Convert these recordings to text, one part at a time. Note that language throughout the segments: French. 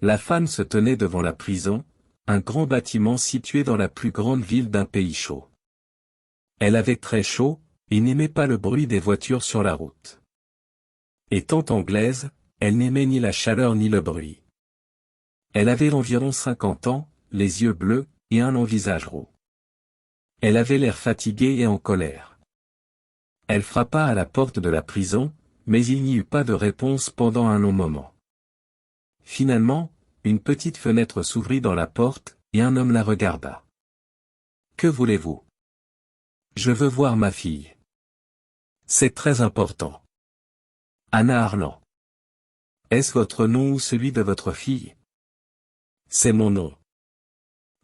La femme se tenait devant la prison, un grand bâtiment situé dans la plus grande ville d'un pays chaud. Elle avait très chaud, et n'aimait pas le bruit des voitures sur la route. Étant anglaise, elle n'aimait ni la chaleur ni le bruit. Elle avait environ 50 ans, les yeux bleus, et un long visage roux. Elle avait l'air fatiguée et en colère. Elle frappa à la porte de la prison, mais il n'y eut pas de réponse pendant un long moment. Finalement, une petite fenêtre s'ouvrit dans la porte, et un homme la regarda. « Que voulez-vous ? » »« Je veux voir ma fille. »« C'est très important. »« Anna Harlan. »« Est-ce votre nom ou celui de votre fille ? » ?»« C'est mon nom.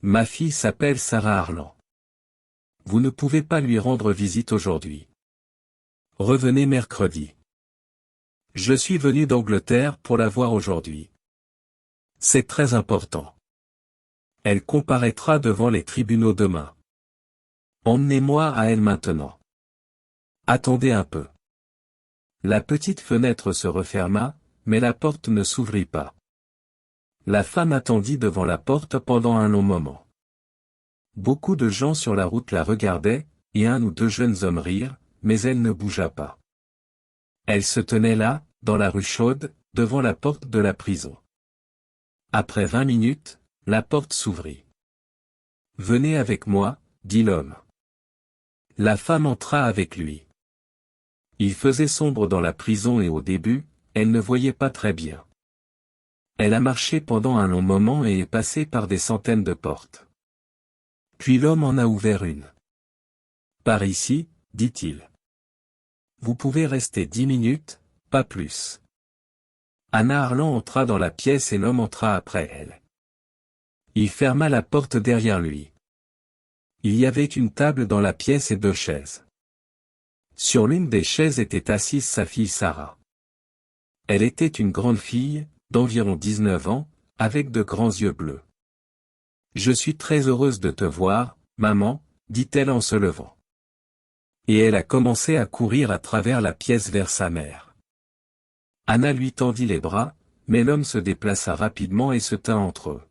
Ma fille s'appelle Sarah Harlan. Vous ne pouvez pas lui rendre visite aujourd'hui. Revenez mercredi. Je suis venu d'Angleterre pour la voir aujourd'hui. C'est très important. Elle comparaîtra devant les tribunaux demain. Emmenez-moi à elle maintenant. Attendez un peu. La petite fenêtre se referma, mais la porte ne s'ouvrit pas. La femme attendit devant la porte pendant un long moment. Beaucoup de gens sur la route la regardaient, et un ou deux jeunes hommes rirent, mais elle ne bougea pas. Elle se tenait là, dans la rue chaude, devant la porte de la prison. Après 20 minutes, la porte s'ouvrit. « Venez avec moi, » dit l'homme. La femme entra avec lui. Il faisait sombre dans la prison et au début, elle ne voyait pas très bien. Elle a marché pendant un long moment et est passée par des centaines de portes. Puis l'homme en a ouvert une. « Par ici, » dit-il. « Vous pouvez rester 10 minutes, pas plus. » Anna Harlan entra dans la pièce et l'homme entra après elle. Il ferma la porte derrière lui. Il y avait une table dans la pièce et 2 chaises. Sur l'une des chaises était assise sa fille Sarah. Elle était une grande fille, d'environ 19 ans, avec de grands yeux bleus. « Je suis très heureuse de te voir, maman, » dit-elle en se levant. Et elle a commencé à courir à travers la pièce vers sa mère. Anna lui tendit les bras, mais l'homme se déplaça rapidement et se tint entre eux.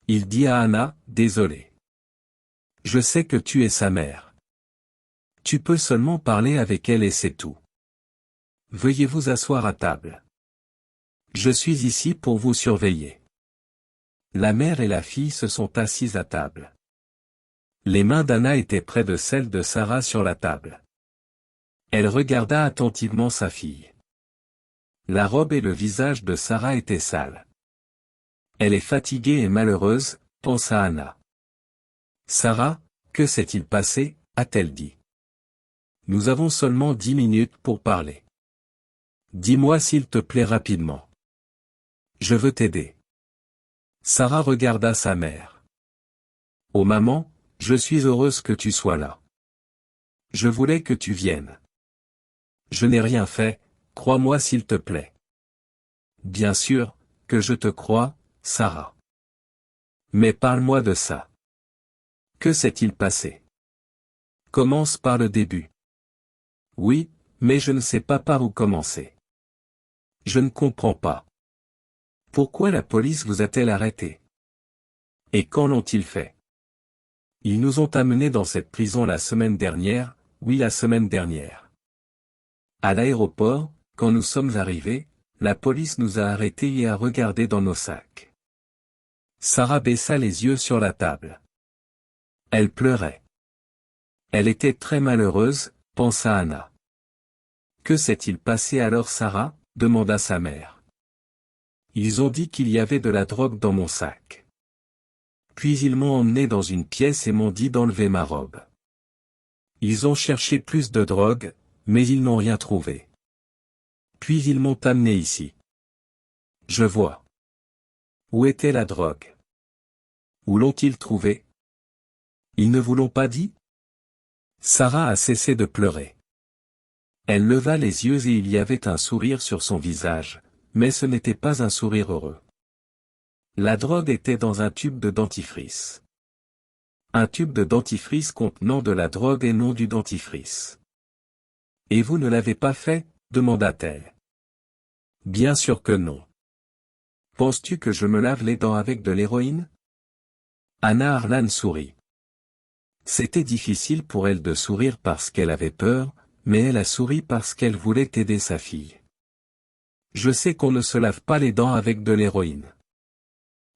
Il dit à Anna, « Désolé. Je sais que tu es sa mère. Tu peux seulement parler avec elle et c'est tout. Veuillez vous asseoir à table. Je suis ici pour vous surveiller. » La mère et la fille se sont assises à table. Les mains d'Anna étaient près de celles de Sarah sur la table. Elle regarda attentivement sa fille. La robe et le visage de Sarah étaient sales. Elle est fatiguée et malheureuse, pensa Anna. Sarah, que s'est-il passé, a-t-elle dit. Nous avons seulement 10 minutes pour parler. Dis-moi s'il te plaît rapidement. Je veux t'aider. Sarah regarda sa mère. Oh maman, je suis heureuse que tu sois là. Je voulais que tu viennes. Je n'ai rien fait, crois-moi s'il te plaît. Bien sûr, que je te crois, Sarah. Mais parle-moi de ça. Que s'est-il passé? Commence par le début. Oui, mais je ne sais pas par où commencer. Je ne comprends pas. Pourquoi la police vous a-t-elle arrêté? Et quand l'ont-ils fait? Ils nous ont amenés dans cette prison la semaine dernière, oui la semaine dernière. À l'aéroport, quand nous sommes arrivés, la police nous a arrêtés et a regardé dans nos sacs. Sarah baissa les yeux sur la table. Elle pleurait. Elle était très malheureuse, pensa Anna. Que s'est-il passé alors Sarah? Demanda sa mère. Ils ont dit qu'il y avait de la drogue dans mon sac. Puis ils m'ont emmené dans une pièce et m'ont dit d'enlever ma robe. Ils ont cherché plus de drogue, mais ils n'ont rien trouvé. Puis ils m'ont amené ici. Je vois. Où était la drogue? Où l'ont-ils trouvée? Ils ne vous l'ont pas dit? Sarah a cessé de pleurer. Elle leva les yeux et il y avait un sourire sur son visage, mais ce n'était pas un sourire heureux. La drogue était dans un tube de dentifrice. Un tube de dentifrice contenant de la drogue et non du dentifrice. Et vous ne l'avez pas fait? Demanda-t-elle. Bien sûr que non. Penses-tu que je me lave les dents avec de l'héroïne? Anna Harlan sourit. C'était difficile pour elle de sourire parce qu'elle avait peur, mais elle a souri parce qu'elle voulait aider sa fille. Je sais qu'on ne se lave pas les dents avec de l'héroïne.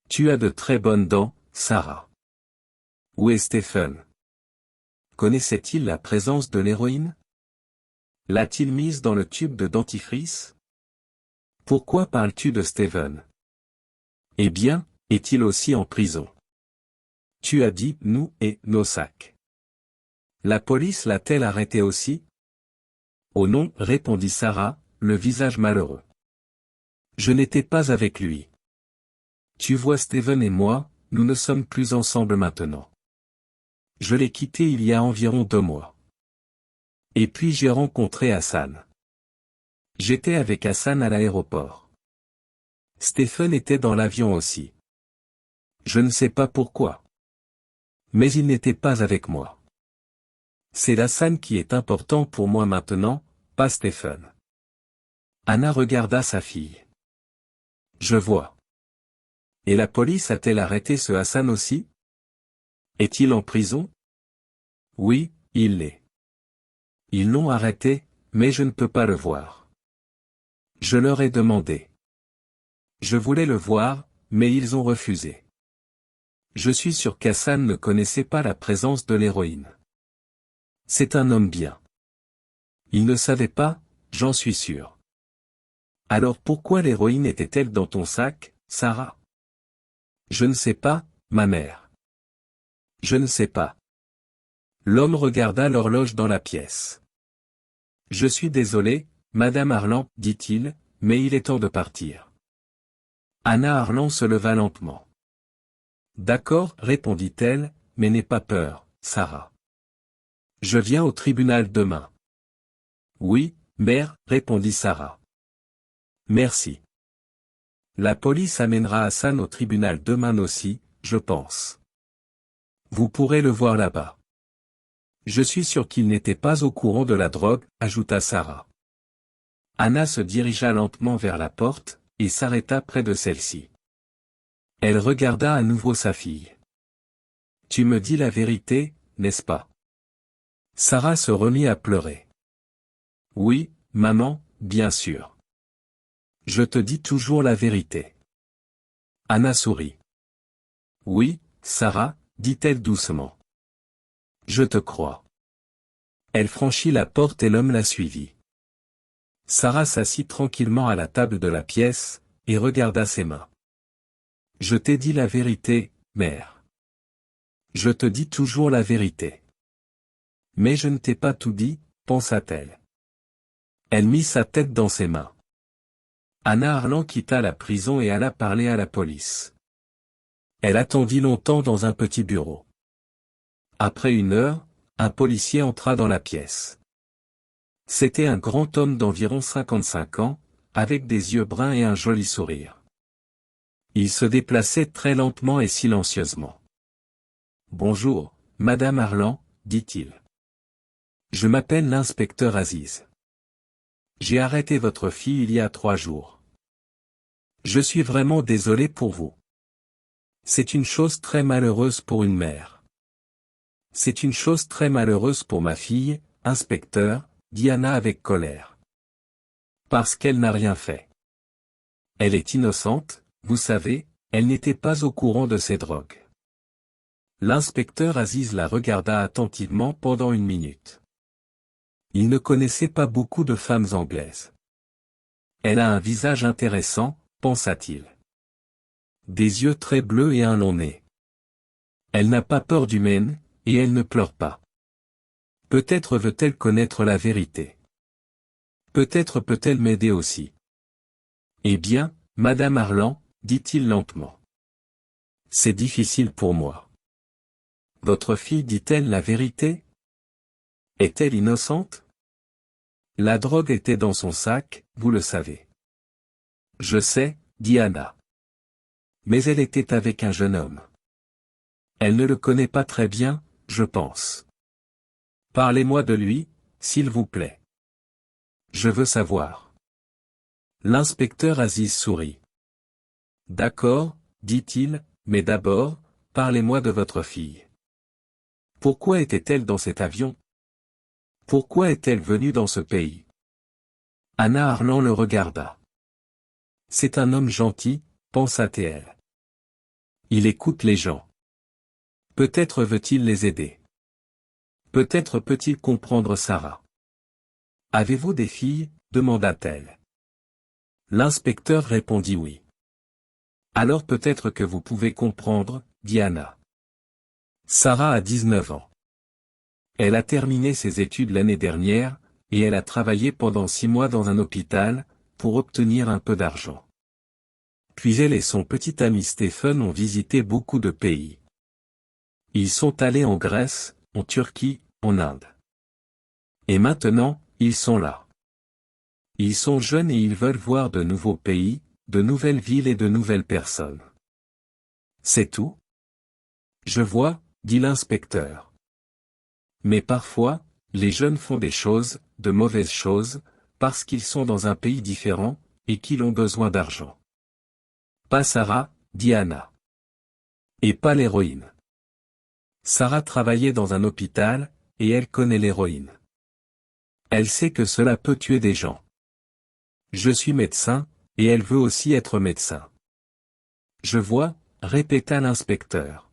Tu as de très bonnes dents, Sarah. Où est Stephen? Connaissait-il la présence de l'héroïne? L'a-t-il mise dans le tube de dentifrice? Pourquoi parles-tu de Stephen? Eh bien, est-il aussi en prison? Tu as dit « nous » et « nos sacs ». La police l'a-t-elle arrêté aussi? Oh non, répondit Sarah, le visage malheureux. Je n'étais pas avec lui. Tu vois, Stephen et moi, nous ne sommes plus ensemble maintenant. Je l'ai quitté il y a environ 2 mois. Et puis j'ai rencontré Hassan. J'étais avec Hassan à l'aéroport. Stephen était dans l'avion aussi. Je ne sais pas pourquoi. Mais il n'était pas avec moi. C'est Hassan qui est important pour moi maintenant, pas Stephen. Anna regarda sa fille. Je vois. Et la police a-t-elle arrêté ce Hassan aussi? Est-il en prison? Oui, il l'est. Ils l'ont arrêté, mais je ne peux pas le voir. Je leur ai demandé. Je voulais le voir, mais ils ont refusé. Je suis sûr qu'Hassan ne connaissait pas la présence de l'héroïne. C'est un homme bien. Il ne savait pas, j'en suis sûr. Alors pourquoi l'héroïne était-elle dans ton sac, Sarah? Je ne sais pas, ma mère. Je ne sais pas. L'homme regarda l'horloge dans la pièce. Je suis désolé, Madame Harlan, dit-il, mais il est temps de partir. Anna Harlan se leva lentement. D'accord, répondit-elle, mais n'aie pas peur, Sarah. Je viens au tribunal demain. Oui, mère, répondit Sarah. Merci. La police amènera Hassan au tribunal demain aussi, je pense. Vous pourrez le voir là-bas. Je suis sûr qu'il n'était pas au courant de la drogue, ajouta Sarah. Anna se dirigea lentement vers la porte, et s'arrêta près de celle-ci. Elle regarda à nouveau sa fille. Tu me dis la vérité, n'est-ce pas? Sarah se remit à pleurer. Oui, maman, bien sûr. Je te dis toujours la vérité. Anna sourit. Oui, Sarah, dit-elle doucement. Je te crois. Elle franchit la porte et l'homme la suivit. Sarah s'assit tranquillement à la table de la pièce, et regarda ses mains. Je t'ai dit la vérité, mère. Je te dis toujours la vérité. Mais je ne t'ai pas tout dit, pensa-t-elle. Elle mit sa tête dans ses mains. Anna Harlan quitta la prison et alla parler à la police. Elle attendit longtemps dans un petit bureau. Après 1 heure, un policier entra dans la pièce. C'était un grand homme d'environ 55 ans, avec des yeux bruns et un joli sourire. Il se déplaçait très lentement et silencieusement. Bonjour, Madame Harlan, dit-il. Je m'appelle l'inspecteur Aziz. J'ai arrêté votre fille il y a 3 jours. Je suis vraiment désolé pour vous. C'est une chose très malheureuse pour une mère. C'est une chose très malheureuse pour ma fille, inspecteur, dit Anna avec colère. Parce qu'elle n'a rien fait. Elle est innocente, vous savez, elle n'était pas au courant de ces drogues. L'inspecteur Aziz la regarda attentivement pendant 1 minute. Il ne connaissait pas beaucoup de femmes anglaises. Elle a un visage intéressant, pensa-t-il. Des yeux très bleus et un long nez. Elle n'a pas peur du men, et elle ne pleure pas. Peut-être veut-elle connaître la vérité. Peut-être peut-elle m'aider aussi. Eh bien, Madame Harlan, dit-il lentement. C'est difficile pour moi. Votre fille dit-elle la vérité? Est-elle innocente? La drogue était dans son sac, vous le savez. Je sais, dit Anna. Mais elle était avec un jeune homme. Elle ne le connaît pas très bien, je pense. Parlez-moi de lui, s'il vous plaît. Je veux savoir. L'inspecteur Aziz sourit. D'accord, dit-il, mais d'abord, parlez-moi de votre fille. Pourquoi était-elle dans cet avion? Pourquoi est-elle venue dans ce pays? Hannah Harlan le regarda. C'est un homme gentil, pensa-t-elle. Il écoute les gens. Peut-être veut-il les aider. Peut-être peut-il comprendre Sarah. Avez-vous des filles? Demanda-t-elle. L'inspecteur répondit oui. Alors peut-être que vous pouvez comprendre, dit Hannah. Sarah a 19 ans. Elle a terminé ses études l'année dernière, et elle a travaillé pendant 6 mois dans un hôpital, pour obtenir un peu d'argent. Puis elle et son petit ami Stephen ont visité beaucoup de pays. Ils sont allés en Grèce, en Turquie, en Inde. Et maintenant, ils sont là. Ils sont jeunes et ils veulent voir de nouveaux pays, de nouvelles villes et de nouvelles personnes. C'est tout? Je vois, dit l'inspecteur. Mais parfois, les jeunes font des choses, de mauvaises choses, parce qu'ils sont dans un pays différent, et qu'ils ont besoin d'argent. Pas Sarah, dit Hannah. Et pas l'héroïne. Sarah travaillait dans un hôpital, et elle connaît l'héroïne. Elle sait que cela peut tuer des gens. Je suis médecin, et elle veut aussi être médecin. Je vois, répéta l'inspecteur.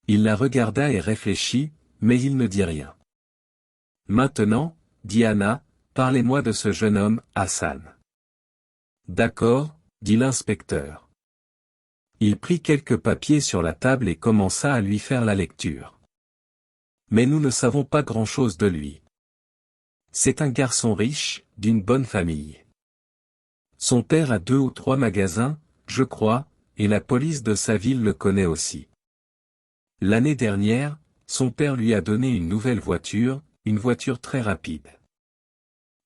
Il la regarda et réfléchit, mais il ne dit rien. Maintenant, dit Hannah, parlez-moi de ce jeune homme, Hassan. D'accord, dit l'inspecteur. Il prit quelques papiers sur la table et commença à lui faire la lecture. Mais nous ne savons pas grand-chose de lui. C'est un garçon riche, d'une bonne famille. Son père a 2 ou 3 magasins, je crois, et la police de sa ville le connaît aussi. L'année dernière, son père lui a donné une nouvelle voiture, une voiture très rapide.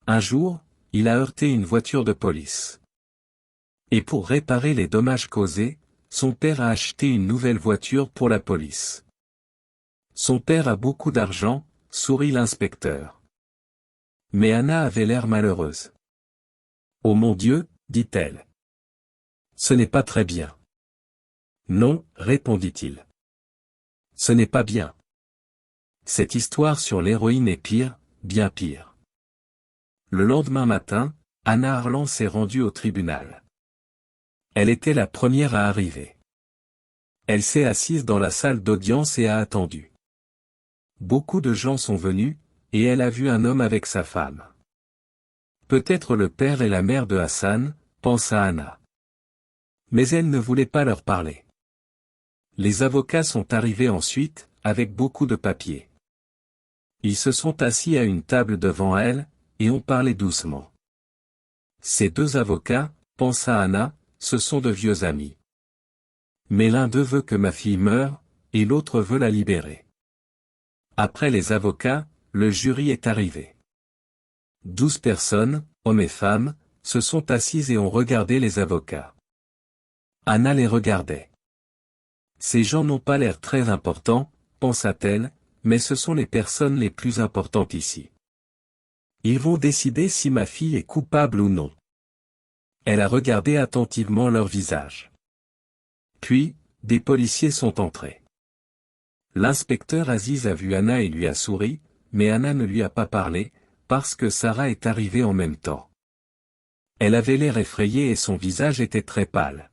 Un jour, il a heurté une voiture de police. Et pour réparer les dommages causés, son père a acheté une nouvelle voiture pour la police. Son père a beaucoup d'argent, sourit l'inspecteur. Mais Hannah avait l'air malheureuse. Oh mon Dieu, dit-elle. Ce n'est pas très bien. Non, répondit-il. Ce n'est pas bien. Cette histoire sur l'héroïne est pire, bien pire. Le lendemain matin, Hannah Harlan s'est rendue au tribunal. Elle était la première à arriver. Elle s'est assise dans la salle d'audience et a attendu. Beaucoup de gens sont venus, et elle a vu un homme avec sa femme. Peut-être le père et la mère de Hassan, pensa Hannah. Mais elle ne voulait pas leur parler. Les avocats sont arrivés ensuite, avec beaucoup de papiers. Ils se sont assis à une table devant elle, et ont parlé doucement. Ces 2 avocats, pensa Hannah, ce sont de vieux amis. Mais l'un d'eux veut que ma fille meure, et l'autre veut la libérer. Après les avocats, le jury est arrivé. 12 personnes, hommes et femmes, se sont assises et ont regardé les avocats. Hannah les regardait. Ces gens n'ont pas l'air très importants, pensa-t-elle, mais ce sont les personnes les plus importantes ici. Ils vont décider si ma fille est coupable ou non. Elle a regardé attentivement leur visage. Puis, des policiers sont entrés. L'inspecteur Aziz a vu Hannah et lui a souri, mais Hannah ne lui a pas parlé, parce que Sarah est arrivée en même temps. Elle avait l'air effrayée et son visage était très pâle.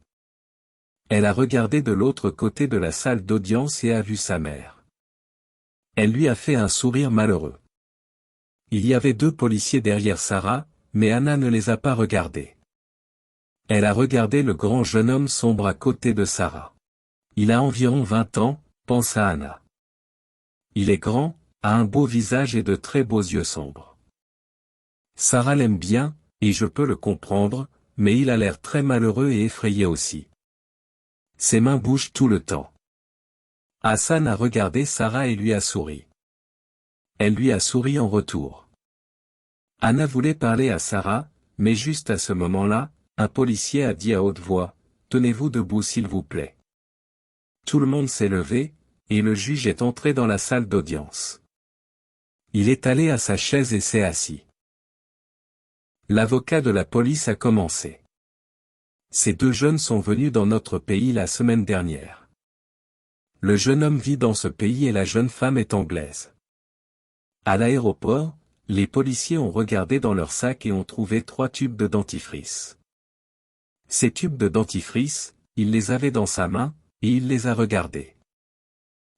Elle a regardé de l'autre côté de la salle d'audience et a vu sa mère. Elle lui a fait un sourire malheureux. Il y avait 2 policiers derrière Sarah, mais Hannah ne les a pas regardés. Elle a regardé le grand jeune homme sombre à côté de Sarah. Il a environ 20 ans, pensa Hannah. Il est grand, a un beau visage et de très beaux yeux sombres. Sarah l'aime bien, et je peux le comprendre, mais il a l'air très malheureux et effrayé aussi. Ses mains bougent tout le temps. Hassan a regardé Sarah et lui a souri. Elle lui a souri en retour. Hannah voulait parler à Sarah, mais juste à ce moment-là, un policier a dit à haute voix, « Tenez-vous debout s'il vous plaît. » Tout le monde s'est levé, et le juge est entré dans la salle d'audience. Il est allé à sa chaise et s'est assis. L'avocat de la police a commencé. Ces deux jeunes sont venus dans notre pays la semaine dernière. Le jeune homme vit dans ce pays et la jeune femme est anglaise. À l'aéroport, les policiers ont regardé dans leur sac et ont trouvé 3 tubes de dentifrice. Ces tubes de dentifrice, il les avait dans sa main, et il les a regardés.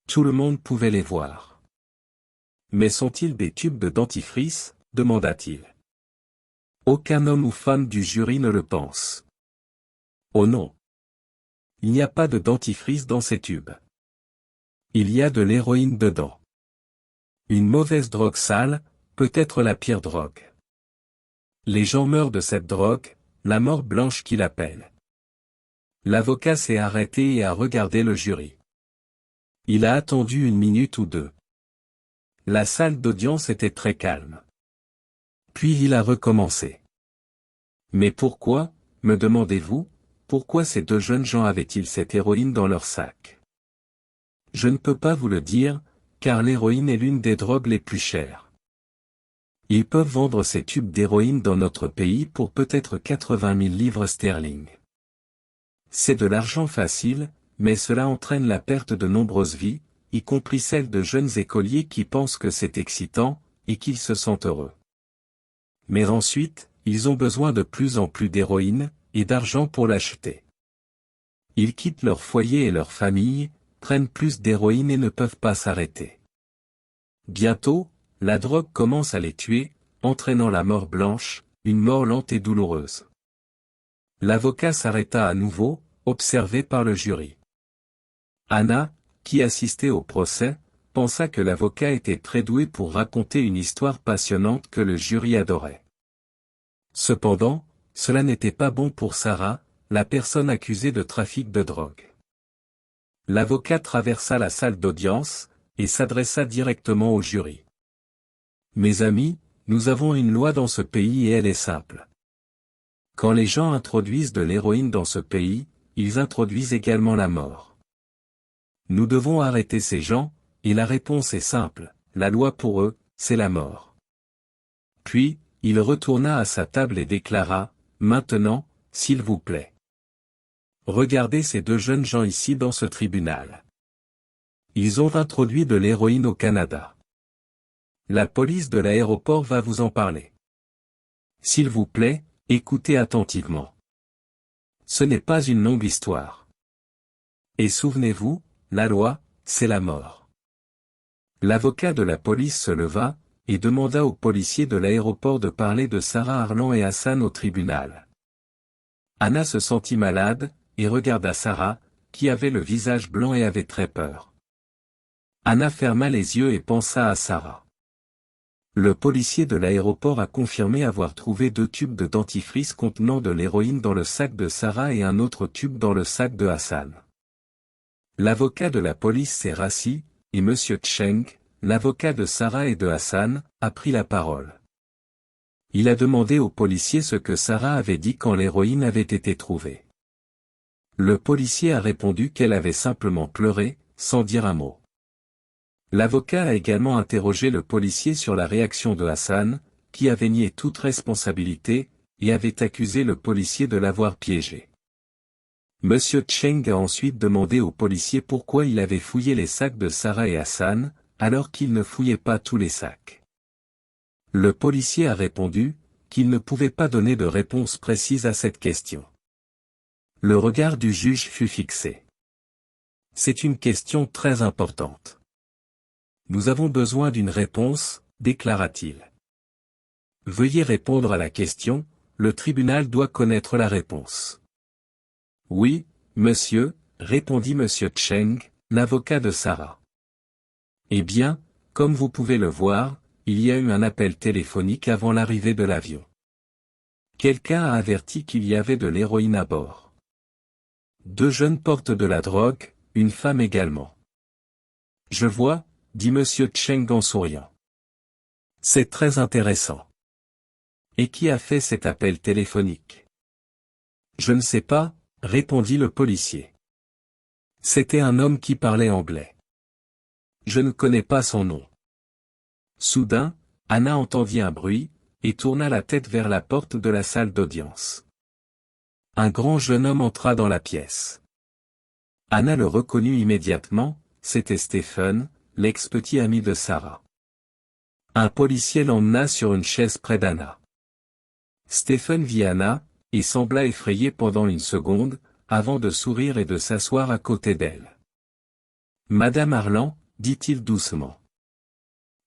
Tout le monde pouvait les voir. Mais sont-ils des tubes de dentifrice, demanda-t-il. Aucun homme ou femme du jury ne le pense. Oh non. Il n'y a pas de dentifrice dans ces tubes. Il y a de l'héroïne dedans. Une mauvaise drogue sale, peut-être la pire drogue. Les gens meurent de cette drogue, la mort blanche qu'il appelle. L'avocat s'est arrêté et a regardé le jury. Il a attendu 1 minute ou 2. La salle d'audience était très calme. Puis il a recommencé. Mais pourquoi, me demandez-vous, pourquoi ces 2 jeunes gens avaient-ils cette héroïne dans leur sac? Je ne peux pas vous le dire, car l'héroïne est l'une des drogues les plus chères. Ils peuvent vendre ces tubes d'héroïne dans notre pays pour peut-être 80 000 livres sterling. C'est de l'argent facile, mais cela entraîne la perte de nombreuses vies, y compris celles de jeunes écoliers qui pensent que c'est excitant, et qu'ils se sentent heureux. Mais ensuite, ils ont besoin de plus en plus d'héroïne, et d'argent pour l'acheter. Ils quittent leur foyer et leur famille, prennent plus d'héroïne et ne peuvent pas s'arrêter. Bientôt, la drogue commence à les tuer, entraînant la mort blanche, une mort lente et douloureuse. L'avocat s'arrêta à nouveau, observé par le jury. Anna, qui assistait au procès, pensa que l'avocat était très doué pour raconter une histoire passionnante que le jury adorait. Cependant, cela n'était pas bon pour Sarah, la personne accusée de trafic de drogue. L'avocat traversa la salle d'audience, et s'adressa directement au jury. Mes amis, nous avons une loi dans ce pays et elle est simple. Quand les gens introduisent de l'héroïne dans ce pays, ils introduisent également la mort. Nous devons arrêter ces gens, et la réponse est simple, la loi pour eux, c'est la mort. Puis, il retourna à sa table et déclara, maintenant, s'il vous plaît. Regardez ces 2 jeunes gens ici dans ce tribunal. Ils ont introduit de l'héroïne au Canada. La police de l'aéroport va vous en parler. S'il vous plaît, écoutez attentivement. Ce n'est pas une longue histoire. Et souvenez-vous, la loi, c'est la mort. L'avocat de la police se leva, et demanda aux policiers de l'aéroport de parler de Sarah Harlan et Hassan au tribunal. Anna se sentit malade, et regarda Sarah, qui avait le visage blanc et avait très peur. Anna ferma les yeux et pensa à Sarah. Le policier de l'aéroport a confirmé avoir trouvé 2 tubes de dentifrice contenant de l'héroïne dans le sac de Sarah et un autre tube dans le sac de Hassan. L'avocat de la police s'est rassis, et M. Cheng, l'avocat de Sarah et de Hassan, a pris la parole. Il a demandé au policier ce que Sarah avait dit quand l'héroïne avait été trouvée. Le policier a répondu qu'elle avait simplement pleuré, sans dire un mot. L'avocat a également interrogé le policier sur la réaction de Hassan, qui avait nié toute responsabilité, et avait accusé le policier de l'avoir piégé. M. Cheng a ensuite demandé au policier pourquoi il avait fouillé les sacs de Sarah et Hassan, alors qu'il ne fouillait pas tous les sacs. Le policier a répondu, qu'il ne pouvait pas donner de réponse précise à cette question. Le regard du juge fut fixé. C'est une question très importante. Nous avons besoin d'une réponse, déclara-t-il. Veuillez répondre à la question, le tribunal doit connaître la réponse. Oui, monsieur, répondit M. Cheng, l'avocat de Sarah. Eh bien, comme vous pouvez le voir, il y a eu un appel téléphonique avant l'arrivée de l'avion. Quelqu'un a averti qu'il y avait de l'héroïne à bord. 2 jeunes portent de la drogue, une femme également. Je vois, dit M. Cheng en souriant. C'est très intéressant. Et qui a fait cet appel téléphonique? Je ne sais pas, répondit le policier. C'était un homme qui parlait anglais. Je ne connais pas son nom. Soudain, Anna entendit un bruit, et tourna la tête vers la porte de la salle d'audience. Un grand jeune homme entra dans la pièce. Anna le reconnut immédiatement, c'était Stephen, l'ex-petit ami de Sarah. Un policier l'emmena sur une chaise près d'Anna. Stephen vit Anna, et sembla effrayé pendant une seconde, avant de sourire et de s'asseoir à côté d'elle. « Madame Harlan, dit-il doucement.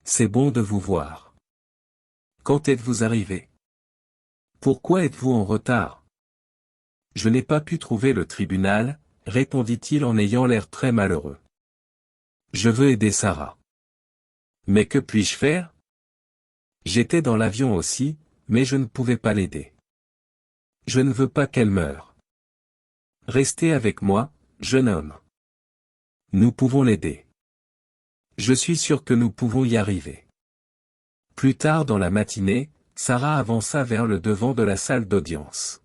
C'est bon de vous voir. Quand êtes-vous arrivée? Pourquoi êtes-vous en retard? Je n'ai pas pu trouver le tribunal, répondit-il en ayant l'air très malheureux. Je veux aider Sarah. Mais que puis-je faire? J'étais dans l'avion aussi, mais je ne pouvais pas l'aider. Je ne veux pas qu'elle meure. Restez avec moi, jeune homme. Nous pouvons l'aider. Je suis sûr que nous pouvons y arriver. Plus tard dans la matinée, Sarah avança vers le devant de la salle d'audience.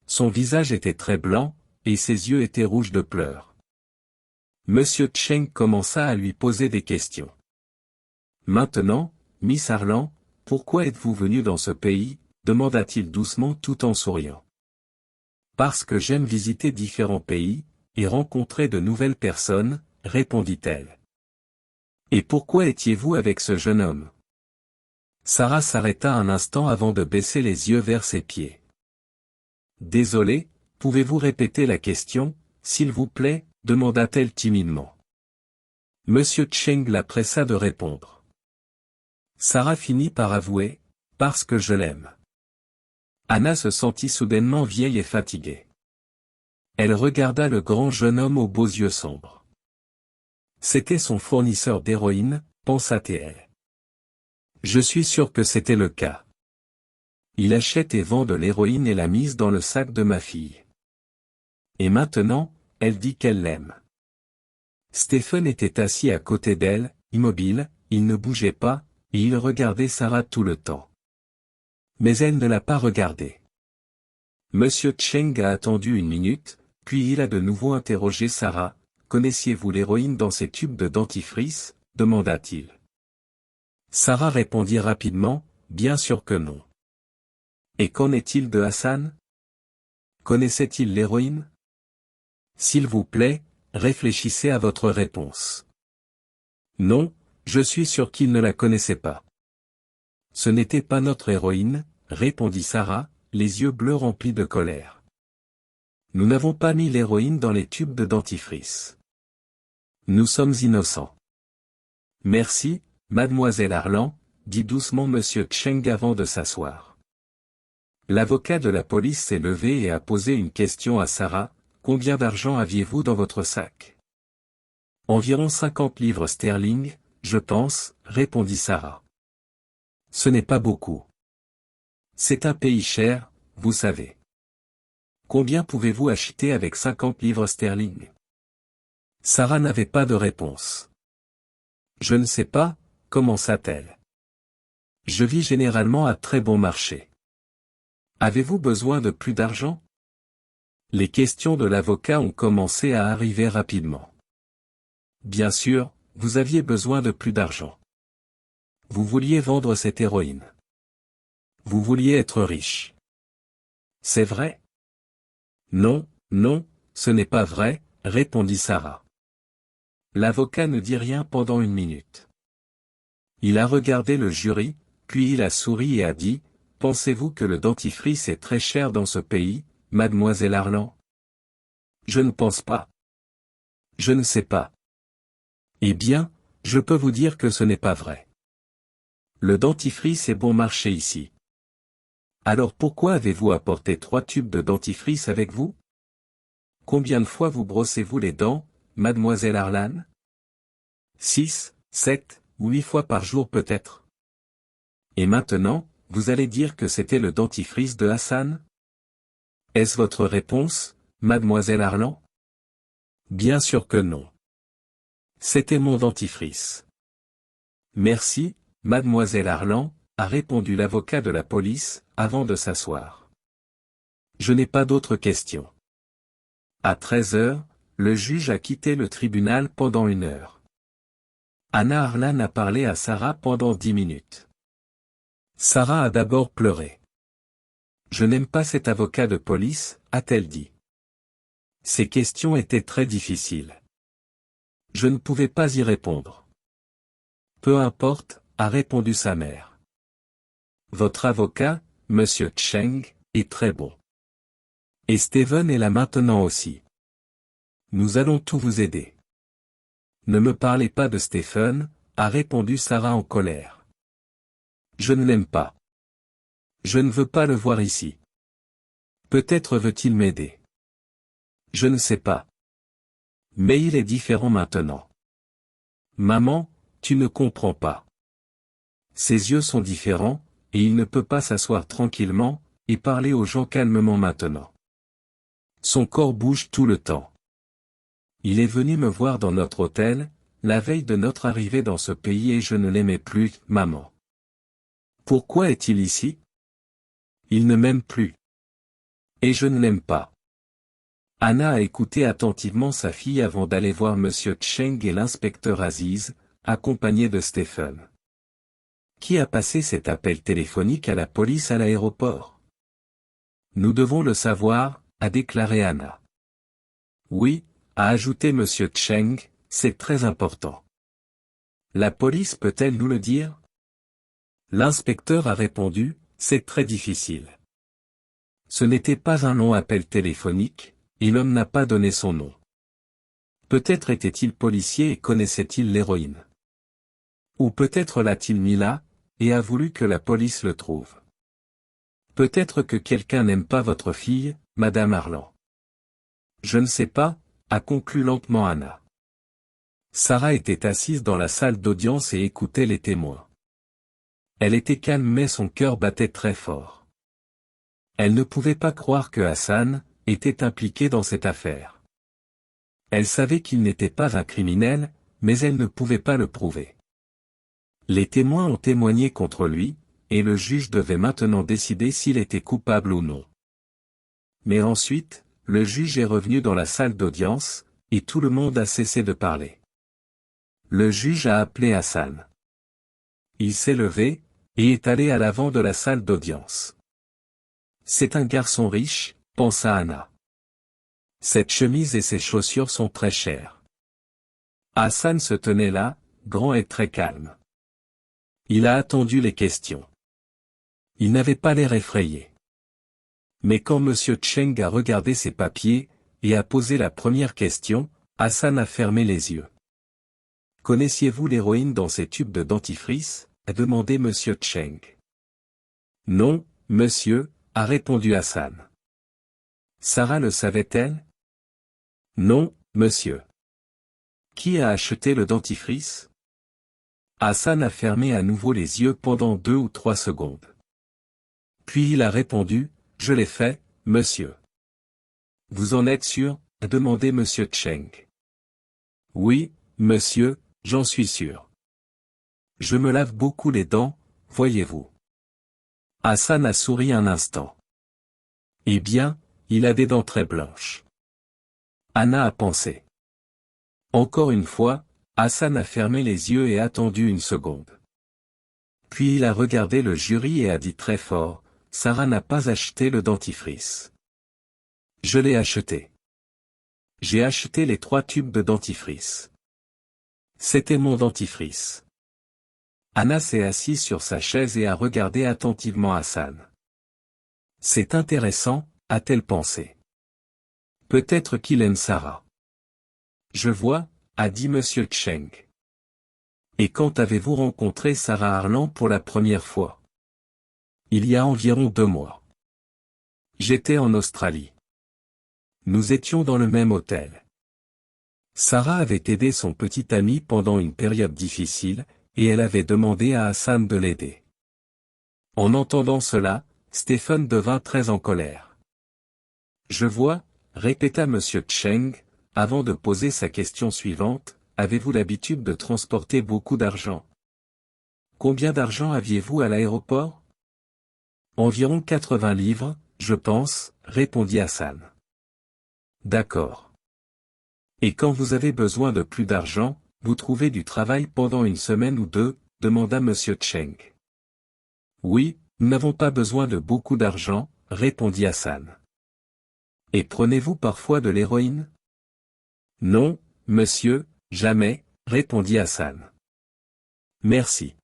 Son visage était très blanc, et ses yeux étaient rouges de pleurs. Monsieur Cheng commença à lui poser des questions. Maintenant, Miss Harlan, pourquoi êtes-vous venue dans ce pays? Demanda-t-il doucement tout en souriant. Parce que j'aime visiter différents pays, et rencontrer de nouvelles personnes, répondit-elle. Et pourquoi étiez-vous avec ce jeune homme? Sarah s'arrêta un instant avant de baisser les yeux vers ses pieds. Désolé, pouvez-vous répéter la question, s'il vous plaît? Demanda-t-elle timidement. Monsieur Cheng la pressa de répondre. Sarah finit par avouer, parce que je l'aime. Anna se sentit soudainement vieille et fatiguée. Elle regarda le grand jeune homme aux beaux yeux sombres. C'était son fournisseur d'héroïne, pensa-t-elle. Je suis sûr que c'était le cas. Il achète et vend de l'héroïne et l'a mise dans le sac de ma fille. Et maintenant, elle dit qu'elle l'aime. Stephen était assis à côté d'elle, immobile, il ne bougeait pas, et il regardait Sarah tout le temps. Mais elle ne l'a pas regardé. Monsieur Cheng a attendu une minute, puis il a de nouveau interrogé Sarah. Connaissiez-vous l'héroïne dans ces tubes de dentifrice? Demanda-t-il. Sarah répondit rapidement, bien sûr que non. Et qu'en est-il de Hassan? Connaissait-il l'héroïne? S'il vous plaît, réfléchissez à votre réponse. Non, je suis sûr qu'il ne la connaissait pas. Ce n'était pas notre héroïne, répondit Sarah, les yeux bleus remplis de colère. Nous n'avons pas mis l'héroïne dans les tubes de dentifrice. Nous sommes innocents. Merci, mademoiselle Harlan, dit doucement monsieur Cheng avant de s'asseoir. L'avocat de la police s'est levé et a posé une question à Sarah. Combien d'argent aviez-vous dans votre sac? Environ 50 livres sterling, je pense, répondit Sarah. Ce n'est pas beaucoup. C'est un pays cher, vous savez. Combien pouvez-vous acheter avec 50 livres sterling? Sarah n'avait pas de réponse. Je ne sais pas, commença-t-elle. Je vis généralement à très bon marché. Avez-vous besoin de plus d'argent? Les questions de l'avocat ont commencé à arriver rapidement. Bien sûr, vous aviez besoin de plus d'argent. Vous vouliez vendre cette héroïne. Vous vouliez être riche. C'est vrai? Non, non, ce n'est pas vrai, répondit Sarah. L'avocat ne dit rien pendant une minute. Il a regardé le jury, puis il a souri et a dit, « Pensez-vous que le dentifrice est très cher dans ce pays, mademoiselle Harlan? » Je ne pense pas. Je ne sais pas. Eh bien, je peux vous dire que ce n'est pas vrai. Le dentifrice est bon marché ici. Alors pourquoi avez-vous apporté 3 tubes de dentifrice avec vous? Combien de fois vous brossez-vous les dents, mademoiselle Harlan? 6, 7, ou 8 fois par jour peut-être. Et maintenant, vous allez dire que c'était le dentifrice de Hassan? Est-ce votre réponse, mademoiselle Harlan? Bien sûr que non. C'était mon dentifrice. Merci, mademoiselle Harlan, a répondu l'avocat de la police, avant de s'asseoir. Je n'ai pas d'autres questions. À 13 heures, le juge a quitté le tribunal pendant 1 heure. Anna Harlan a parlé à Sarah pendant 10 minutes. Sarah a d'abord pleuré. Je n'aime pas cet avocat de police, a-t-elle dit. Ces questions étaient très difficiles. Je ne pouvais pas y répondre. Peu importe, a répondu sa mère. Votre avocat, monsieur Cheng, est très bon. Et Steven est là maintenant aussi. Nous allons tout vous aider. Ne me parlez pas de Stephen, a répondu Sarah en colère. Je ne l'aime pas. Je ne veux pas le voir ici. Peut-être veut-il m'aider. Je ne sais pas. Mais il est différent maintenant. Maman, tu ne comprends pas. Ses yeux sont différents, et il ne peut pas s'asseoir tranquillement, et parler aux gens calmement maintenant. Son corps bouge tout le temps. Il est venu me voir dans notre hôtel, la veille de notre arrivée dans ce pays et je ne l'aimais plus, maman. Pourquoi est-il ici? Il ne m'aime plus. Et je ne l'aime pas. Anna a écouté attentivement sa fille avant d'aller voir monsieur Cheng et l'inspecteur Aziz, accompagné de Stephen. Qui a passé cet appel téléphonique à la police à l'aéroport? Nous devons le savoir, a déclaré Anna. Oui, a ajouté monsieur Cheng, c'est très important. La police peut-elle nous le dire? L'inspecteur a répondu, c'est très difficile. Ce n'était pas un long appel téléphonique, et l'homme n'a pas donné son nom. Peut-être était-il policier et connaissait-il l'héroïne. Ou peut-être l'a-t-il mis là, et a voulu que la police le trouve. Peut-être que quelqu'un n'aime pas votre fille, Madame Harlan. Je ne sais pas, a conclu lentement Anna. Sarah était assise dans la salle d'audience et écoutait les témoins. Elle était calme mais son cœur battait très fort. Elle ne pouvait pas croire que Hassan était impliqué dans cette affaire. Elle savait qu'il n'était pas un criminel, mais elle ne pouvait pas le prouver. Les témoins ont témoigné contre lui, et le juge devait maintenant décider s'il était coupable ou non. Mais ensuite, le juge est revenu dans la salle d'audience, et tout le monde a cessé de parler. Le juge a appelé Hassan. Il s'est levé, et est allé à l'avant de la salle d'audience. C'est un garçon riche, pensa Anna. Cette chemise et ses chaussures sont très chères. Hassan se tenait là, grand et très calme. Il a attendu les questions. Il n'avait pas l'air effrayé. Mais quand M. Cheng a regardé ses papiers, et a posé la première question, Hassan a fermé les yeux. Connaissiez-vous l'héroïne dans ces tubes de dentifrice? A demandé M. Cheng. Non, monsieur, a répondu Hassan. Sarah le savait-elle? Non, monsieur. Qui a acheté le dentifrice? Hassan a fermé à nouveau les yeux pendant 2 ou 3 secondes. Puis il a répondu, je l'ai fait, monsieur. Vous en êtes sûr? A demandé M. Cheng. Oui, monsieur, j'en suis sûr. Je me lave beaucoup les dents, voyez-vous. Hassan a souri un instant. Eh bien, il a des dents très blanches. Anna a pensé. Encore une fois, Hassan a fermé les yeux et attendu une seconde. Puis il a regardé le jury et a dit très fort, Sarah n'a pas acheté le dentifrice. Je l'ai acheté. J'ai acheté les 3 tubes de dentifrice. C'était mon dentifrice. Anna s'est assise sur sa chaise et a regardé attentivement Hassan. C'est intéressant, a-t-elle pensé. Peut-être qu'il aime Sarah. Je vois, a dit M. Cheng. Et quand avez-vous rencontré Sarah Harlan pour la première fois? Il y a environ 2 mois. J'étais en Australie. Nous étions dans le même hôtel. Sarah avait aidé son petit ami pendant une période difficile, et elle avait demandé à Hassan de l'aider. En entendant cela, Stephen devint très en colère. Je vois, répéta M. Cheng, avant de poser sa question suivante, avez-vous l'habitude de transporter beaucoup d'argent? Combien d'argent aviez-vous à l'aéroport? Environ 80 livres, je pense, répondit Hassan. D'accord. Et quand vous avez besoin de plus d'argent, vous trouvez du travail pendant une semaine ou 2, demanda M. Cheng. Oui, nous n'avons pas besoin de beaucoup d'argent, répondit Hassan. Et prenez-vous parfois de l'héroïne? Non, monsieur, jamais, répondit Hassan. Merci.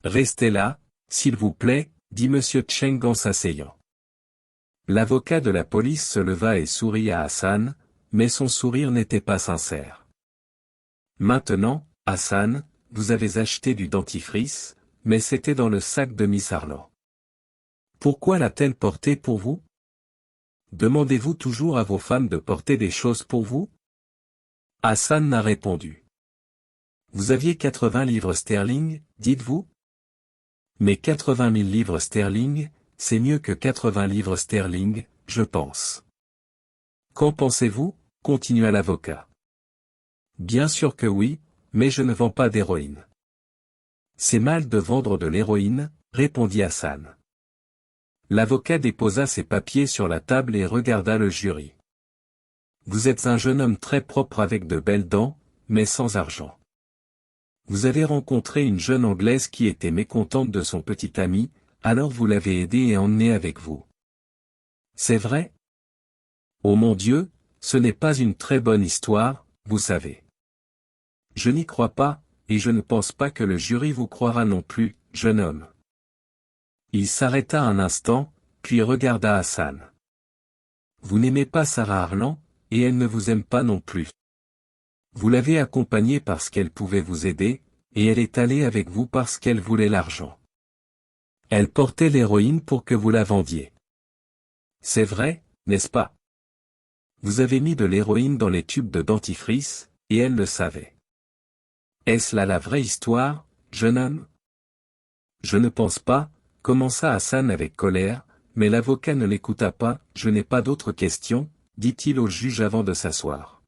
Restez là, s'il vous plaît, dit monsieur Cheng en s'asseyant. L'avocat de la police se leva et sourit à Hassan, mais son sourire n'était pas sincère. Maintenant, Hassan, vous avez acheté du dentifrice, mais c'était dans le sac de Miss Harlan. Pourquoi l'a-t-elle porté pour vous? Demandez-vous toujours à vos femmes de porter des choses pour vous? Hassan n'a répondu. Vous aviez 80 livres sterling, dites-vous? Mais 80 000 livres sterling, c'est mieux que 80 livres sterling, je pense. Qu'en pensez-vous? Continua l'avocat. Bien sûr que oui, mais je ne vends pas d'héroïne. C'est mal de vendre de l'héroïne, répondit Hassan. L'avocat déposa ses papiers sur la table et regarda le jury. Vous êtes un jeune homme très propre avec de belles dents, mais sans argent. Vous avez rencontré une jeune Anglaise qui était mécontente de son petit ami, alors vous l'avez aidé et emmené avec vous. C'est vrai? Oh mon Dieu, ce n'est pas une très bonne histoire, vous savez. Je n'y crois pas, et je ne pense pas que le jury vous croira non plus, jeune homme. Il s'arrêta un instant, puis regarda Hassan. Vous n'aimez pas Sarah Harlan, et elle ne vous aime pas non plus. Vous l'avez accompagnée parce qu'elle pouvait vous aider, et elle est allée avec vous parce qu'elle voulait l'argent. Elle portait l'héroïne pour que vous la vendiez. C'est vrai, n'est-ce pas? Vous avez mis de l'héroïne dans les tubes de dentifrice, et elle le savait. Est-ce là la vraie histoire, jeune homme? Je ne pense pas, commença Hassan avec colère, mais l'avocat ne l'écouta pas. Je n'ai pas d'autres questions, dit-il au juge avant de s'asseoir.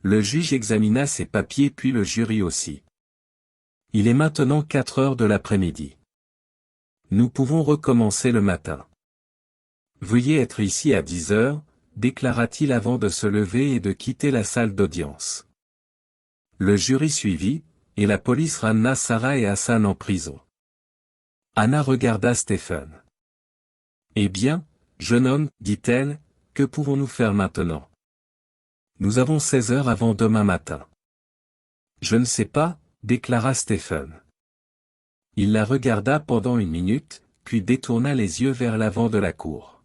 Le juge examina ses papiers puis le jury aussi. Il est maintenant 4 heures de l'après-midi. Nous pouvons recommencer le matin. Veuillez être ici à 10 heures, déclara-t-il avant de se lever et de quitter la salle d'audience. Le jury suivit, et la police ramena Sarah et Hassan en prison. Anna regarda Stephen. Eh bien, jeune homme, dit-elle, que pouvons-nous faire maintenant? Nous avons 16 heures avant demain matin. Je ne sais pas, déclara Stephen. Il la regarda pendant une minute, puis détourna les yeux vers l'avant de la cour.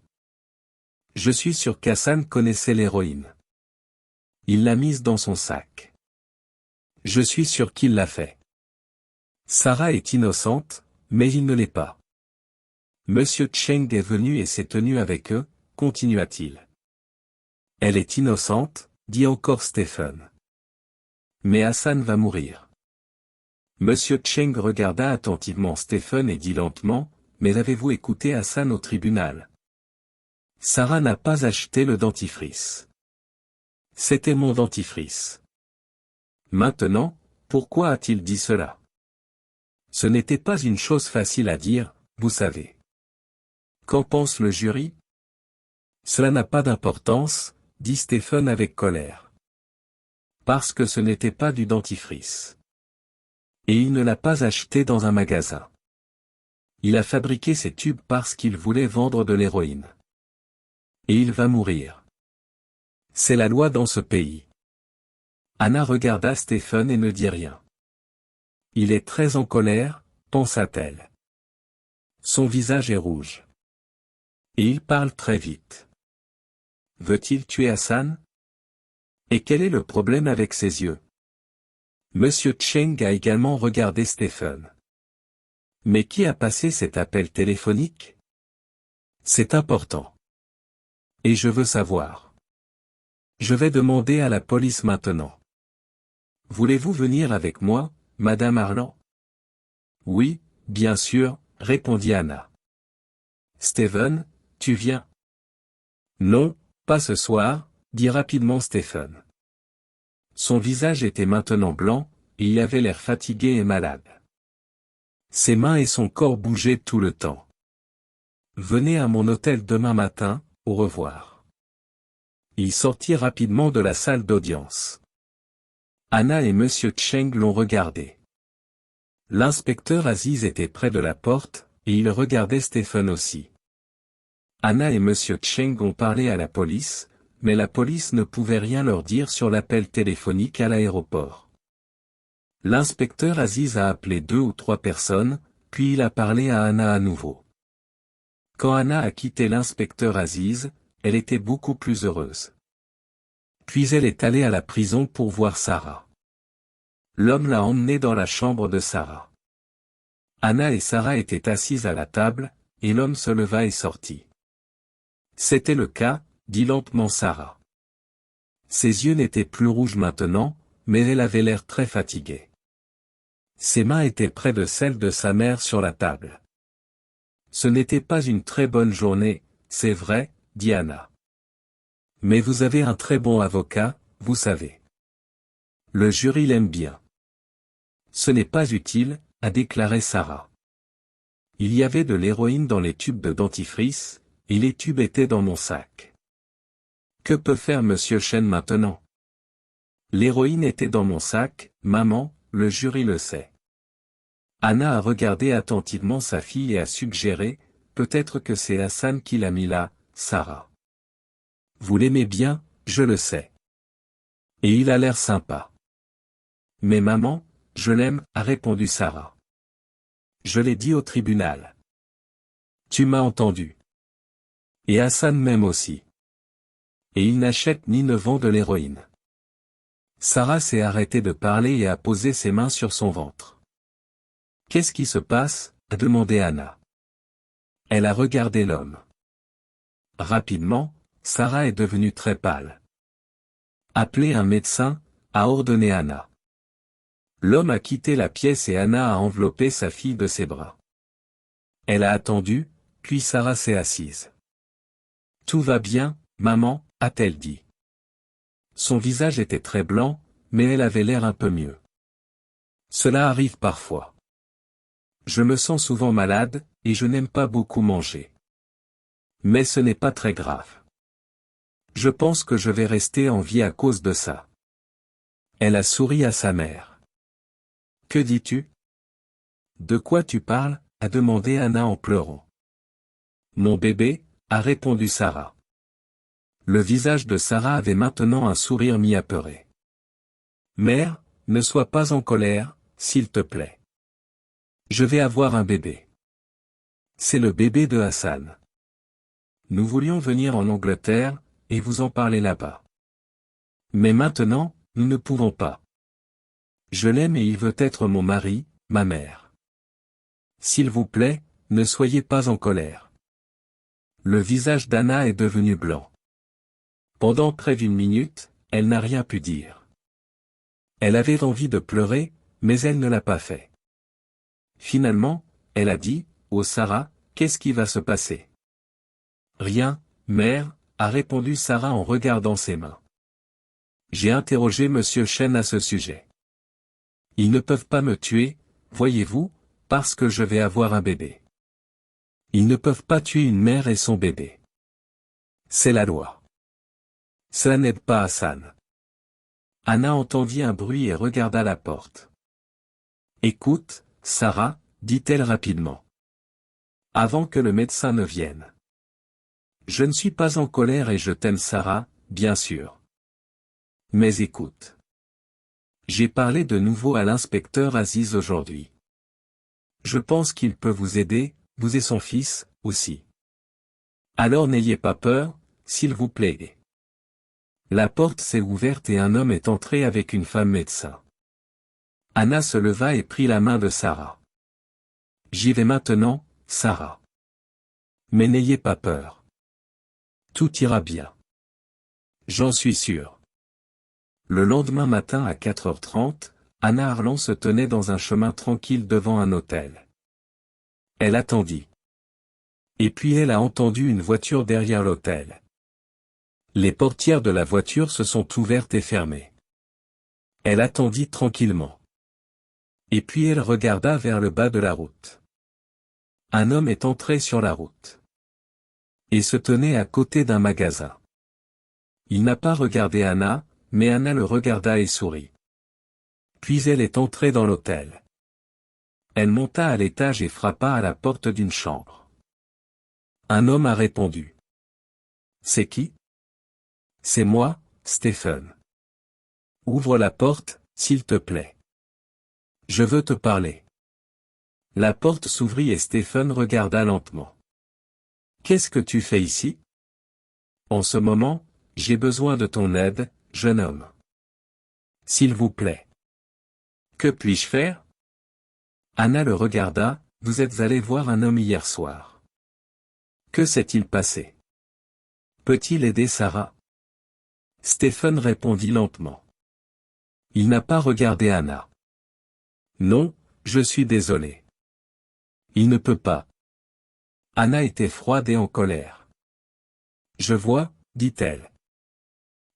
Je suis sûr qu'Hassan connaissait l'héroïne. Il l'a mise dans son sac. Je suis sûr qu'il l'a fait. Sarah est innocente, mais il ne l'est pas. Monsieur Cheng est venu et s'est tenu avec eux, continua-t-il. Elle est innocente, dit encore Stephen. Mais Hassan va mourir. Monsieur Cheng regarda attentivement Stephen et dit lentement, mais avez-vous écouté Hassan au tribunal? Sarah n'a pas acheté le dentifrice. C'était mon dentifrice. Maintenant, pourquoi a-t-il dit cela? Ce n'était pas une chose facile à dire, vous savez. Qu'en pense le jury? Cela n'a pas d'importance, dit Stephen avec colère. Parce que ce n'était pas du dentifrice. Et il ne l'a pas acheté dans un magasin. Il a fabriqué ces tubes parce qu'il voulait vendre de l'héroïne. Et il va mourir. C'est la loi dans ce pays. Anna regarda Stephen et ne dit rien. Il est très en colère, pensa-t-elle. Son visage est rouge. Et il parle très vite. Veut-il tuer Hassan? Et quel est le problème avec ses yeux? Monsieur Cheng a également regardé Stephen. Mais qui a passé cet appel téléphonique? C'est important. Et je veux savoir. Je vais demander à la police maintenant. Voulez-vous venir avec moi, Madame Harlan? Oui, bien sûr, répondit Anna. Stephen, tu viens? Non, pas ce soir, dit rapidement Stephen. Son visage était maintenant blanc, et il avait l'air fatigué et malade. Ses mains et son corps bougeaient tout le temps. Venez à mon hôtel demain matin, au revoir. Il sortit rapidement de la salle d'audience. Anna et Monsieur Cheng l'ont regardé. L'inspecteur Aziz était près de la porte, et il regardait Stephen aussi. Anna et Monsieur Cheng ont parlé à la police, mais la police ne pouvait rien leur dire sur l'appel téléphonique à l'aéroport. L'inspecteur Aziz a appelé 2 ou 3 personnes, puis il a parlé à Anna à nouveau. Quand Anna a quitté l'inspecteur Aziz, elle était beaucoup plus heureuse. Puis elle est allée à la prison pour voir Sarah. L'homme l'a emmenée dans la chambre de Sarah. Anna et Sarah étaient assises à la table, et l'homme se leva et sortit. C'était le cas, dit lentement Sarah. Ses yeux n'étaient plus rouges maintenant, mais elle avait l'air très fatiguée. Ses mains étaient près de celles de sa mère sur la table. Ce n'était pas une très bonne journée, c'est vrai, dit Anna. Mais vous avez un très bon avocat, vous savez. Le jury l'aime bien. Ce n'est pas utile, a déclaré Sarah. Il y avait de l'héroïne dans les tubes de dentifrice, et les tubes étaient dans mon sac. Que peut faire Monsieur Chen maintenant? L'héroïne était dans mon sac, maman, le jury le sait. Anna a regardé attentivement sa fille et a suggéré, peut-être que c'est Hassan qui l'a mis là, Sarah. Vous l'aimez bien, je le sais. Et il a l'air sympa. Mais maman, je l'aime, a répondu Sarah. Je l'ai dit au tribunal. Tu m'as entendu. Et Hassan m'aime aussi. Et il n'achète ni ne vend de l'héroïne. Sarah s'est arrêtée de parler et a posé ses mains sur son ventre. Qu'est-ce qui se passe? A demandé Anna. Elle a regardé l'homme. Rapidement, Sarah est devenue très pâle. Appelez un médecin, a ordonné Anna. L'homme a quitté la pièce et Anna a enveloppé sa fille de ses bras. Elle a attendu, puis Sarah s'est assise. Tout va bien, maman, a-t-elle dit. Son visage était très blanc, mais elle avait l'air un peu mieux. Cela arrive parfois. Je me sens souvent malade, et je n'aime pas beaucoup manger. Mais ce n'est pas très grave. Je pense que je vais rester en vie à cause de ça. Elle a souri à sa mère. Que dis-tu? De quoi tu parles? A demandé Anna en pleurant. Mon bébé, a répondu Sarah. Le visage de Sarah avait maintenant un sourire mi-apeuré. Mère, ne sois pas en colère, s'il te plaît. Je vais avoir un bébé. C'est le bébé de Hassan. Nous voulions venir en Angleterre, et vous en parler là-bas. Mais maintenant, nous ne pouvons pas. Je l'aime et il veut être mon mari, ma mère. S'il vous plaît, ne soyez pas en colère. Le visage d'Anna est devenu blanc. Pendant près d'1 minute, elle n'a rien pu dire. Elle avait envie de pleurer, mais elle ne l'a pas fait. Finalement, elle a dit, oh Sarah, qu'est-ce qui va se passer? Rien, mère, a répondu Sarah en regardant ses mains. J'ai interrogé Monsieur Chen à ce sujet. Ils ne peuvent pas me tuer, voyez-vous, parce que je vais avoir un bébé. Ils ne peuvent pas tuer une mère et son bébé. C'est la loi. Ça n'aide pas Hassan. Anna entendit un bruit et regarda la porte. Écoute, Sarah, dit-elle rapidement. Avant que le médecin ne vienne. Je ne suis pas en colère et je t'aime Sarah, bien sûr. Mais écoute. J'ai parlé de nouveau à l'inspecteur Aziz aujourd'hui. Je pense qu'il peut vous aider, vous et son fils, aussi. Alors n'ayez pas peur, s'il vous plaît. La porte s'est ouverte et un homme est entré avec une femme médecin. Anna se leva et prit la main de Sarah. J'y vais maintenant, Sarah. Mais n'ayez pas peur. Tout ira bien. J'en suis sûr. Le lendemain matin à 4h30, Anna Harlan se tenait dans un chemin tranquille devant un hôtel. Elle attendit. Et puis elle a entendu une voiture derrière l'hôtel. Les portières de la voiture se sont ouvertes et fermées. Elle attendit tranquillement. Et puis elle regarda vers le bas de la route. Un homme est entré sur la route. Et se tenait à côté d'un magasin. Il n'a pas regardé Anna, mais Anna le regarda et sourit. Puis elle est entrée dans l'hôtel. Elle monta à l'étage et frappa à la porte d'une chambre. Un homme a répondu. C'est qui? C'est moi, Stephen. Ouvre la porte, s'il te plaît. Je veux te parler. La porte s'ouvrit et Stephen regarda lentement. Qu'est-ce que tu fais ici? En ce moment, j'ai besoin de ton aide, jeune homme. S'il vous plaît. Que puis-je faire? Anna le regarda. Vous êtes allé voir un homme hier soir. Que s'est-il passé? Peut-il aider Sarah? Stephen répondit lentement. Il n'a pas regardé Anna. Non, je suis désolé. Il ne peut pas. Anna était froide et en colère. Je vois, dit-elle.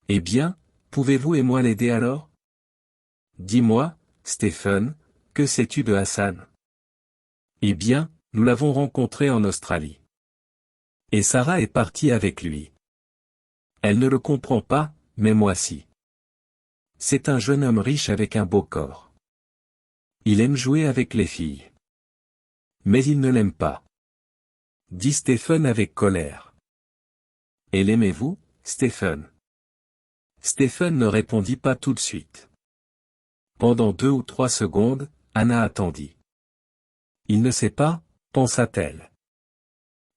Eh bien, pouvez-vous et moi l'aider alors? Dis-moi, Stephen, que sais-tu de Hassan? Eh bien, nous l'avons rencontré en Australie. Et Sarah est partie avec lui. Elle ne le comprend pas, mais moi si. C'est un jeune homme riche avec un beau corps. Il aime jouer avec les filles. Mais il ne l'aime pas. Dit Stephen avec colère. Et l'aimez-vous, Stephen? Stephen ne répondit pas tout de suite. Pendant 2 ou 3 secondes, Anna attendit. Il ne sait pas, pensa-t-elle.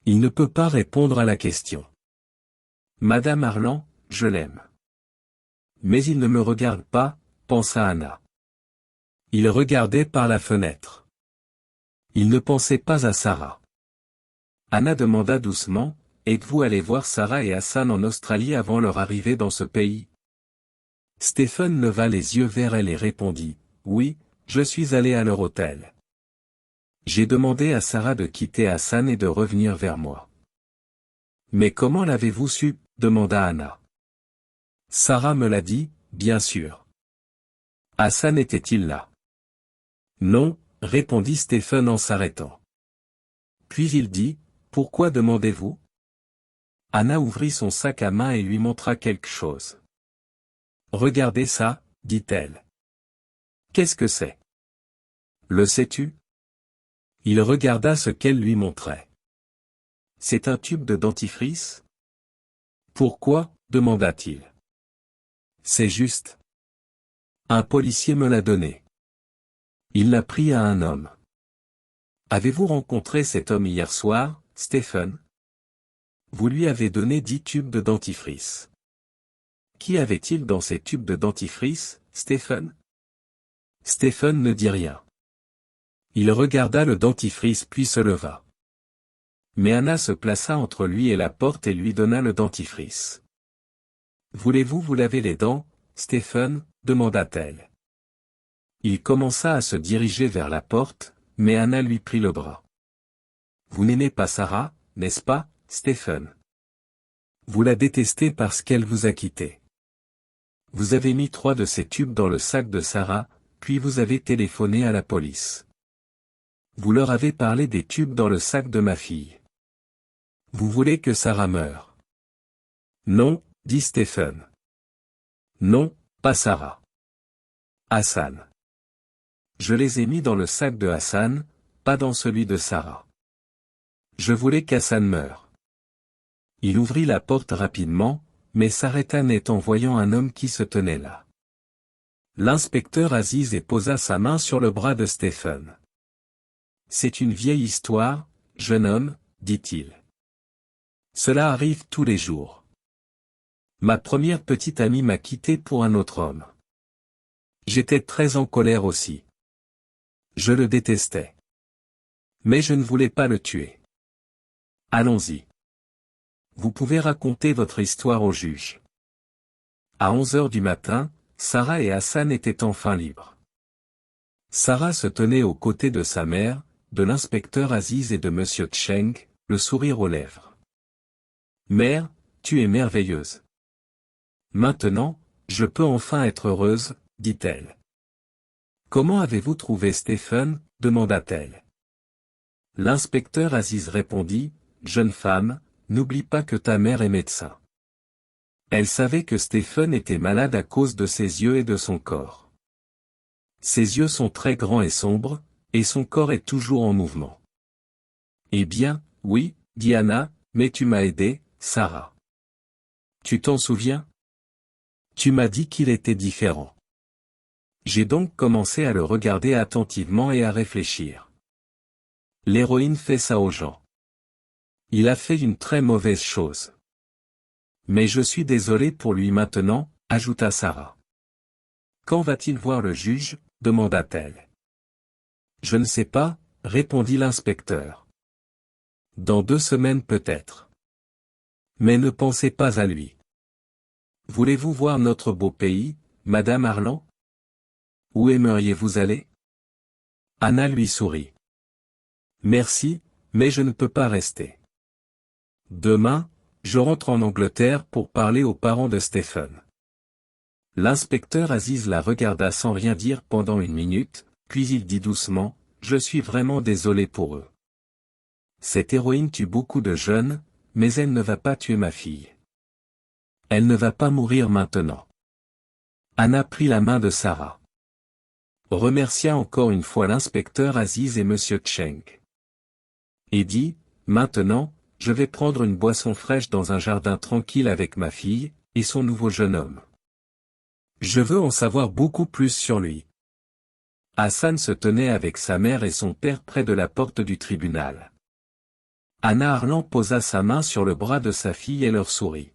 Il ne peut pas répondre à la question. Madame Harlan, je l'aime. Mais il ne me regarde pas, pensa Anna. Il regardait par la fenêtre. Il ne pensait pas à Sarah. Anna demanda doucement, êtes-vous allé voir Sarah et Hassan en Australie avant leur arrivée dans ce pays? Stephen leva les yeux vers elle et répondit, oui, je suis allé à leur hôtel. J'ai demandé à Sarah de quitter Hassan et de revenir vers moi. Mais comment l'avez-vous su? Demanda Anna. Sarah me l'a dit, bien sûr. Hassan était-il là? Non, répondit Stephen en s'arrêtant. Puis il dit, pourquoi demandez-vous? Anna ouvrit son sac à main et lui montra quelque chose. Regardez ça, dit-elle. Qu'est-ce que c'est? Le sais-tu? Il regarda ce qu'elle lui montrait. C'est un tube de dentifrice? Pourquoi? Demanda-t-il. C'est juste. Un policier me l'a donné. Il l'a pris à un homme. Avez-vous rencontré cet homme hier soir, Stephen? Vous lui avez donné 10 tubes de dentifrice. Qu'y avait-il dans ces tubes de dentifrice, Stephen? Stephen ne dit rien. Il regarda le dentifrice puis se leva. Mais Anna se plaça entre lui et la porte et lui donna le dentifrice. Voulez-vous vous laver les dents, Stephen? Demanda-t-elle. Il commença à se diriger vers la porte, mais Anna lui prit le bras. Vous n'aimez pas Sarah, n'est-ce pas, Stephen? Vous la détestez parce qu'elle vous a quitté. Vous avez mis 3 de ces tubes dans le sac de Sarah, puis vous avez téléphoné à la police. Vous leur avez parlé des tubes dans le sac de ma fille. Vous voulez que Sarah meure? Non, dit Stephen. Non, pas Sarah. Hassan. Je les ai mis dans le sac de Hassan, pas dans celui de Sarah. Je voulais qu'Hassan meure. Il ouvrit la porte rapidement, mais s'arrêta net en voyant un homme qui se tenait là. L'inspecteur Aziz et posa sa main sur le bras de Stephen. C'est une vieille histoire, jeune homme, dit-il. Cela arrive tous les jours. Ma première petite amie m'a quitté pour un autre homme. J'étais très en colère aussi. Je le détestais. Mais je ne voulais pas le tuer. Allons-y. Vous pouvez raconter votre histoire au juge. À 11 heures du matin, Sarah et Hassan étaient enfin libres. Sarah se tenait aux côtés de sa mère, de l'inspecteur Aziz et de monsieur Tcheng, le sourire aux lèvres. Mère, tu es merveilleuse. Maintenant, je peux enfin être heureuse, dit-elle. Comment avez-vous trouvé Stephen? Demanda-t-elle. L'inspecteur Aziz répondit, jeune femme, n'oublie pas que ta mère est médecin. Elle savait que Stephen était malade à cause de ses yeux et de son corps. Ses yeux sont très grands et sombres, et son corps est toujours en mouvement. Eh bien, oui, dit Anna, mais tu m'as aidé, Sarah. Tu t'en souviens? Tu m'as dit qu'il était différent. J'ai donc commencé à le regarder attentivement et à réfléchir. L'héroïne fait ça aux gens. Il a fait une très mauvaise chose. Mais je suis désolé pour lui maintenant, ajouta Sarah. Quand va-t-il voir le juge? Demanda-t-elle. Je ne sais pas, répondit l'inspecteur. Dans 2 semaines peut-être. Mais ne pensez pas à lui. Voulez-vous voir notre beau pays, Madame Harlan? Où aimeriez-vous aller? Anna lui sourit. Merci, mais je ne peux pas rester. Demain, je rentre en Angleterre pour parler aux parents de Stephen. L'inspecteur Aziz la regarda sans rien dire pendant 1 minute, puis il dit doucement, je suis vraiment désolé pour eux. Cette héroïne tue beaucoup de jeunes, mais elle ne va pas tuer ma fille. Elle ne va pas mourir maintenant. Anna prit la main de Sarah. Remercia encore une fois l'inspecteur Aziz et monsieur Cheng. Et dit, maintenant, je vais prendre une boisson fraîche dans un jardin tranquille avec ma fille, et son nouveau jeune homme. Je veux en savoir beaucoup plus sur lui. Hassan se tenait avec sa mère et son père près de la porte du tribunal. Anna Harlan posa sa main sur le bras de sa fille et leur sourit.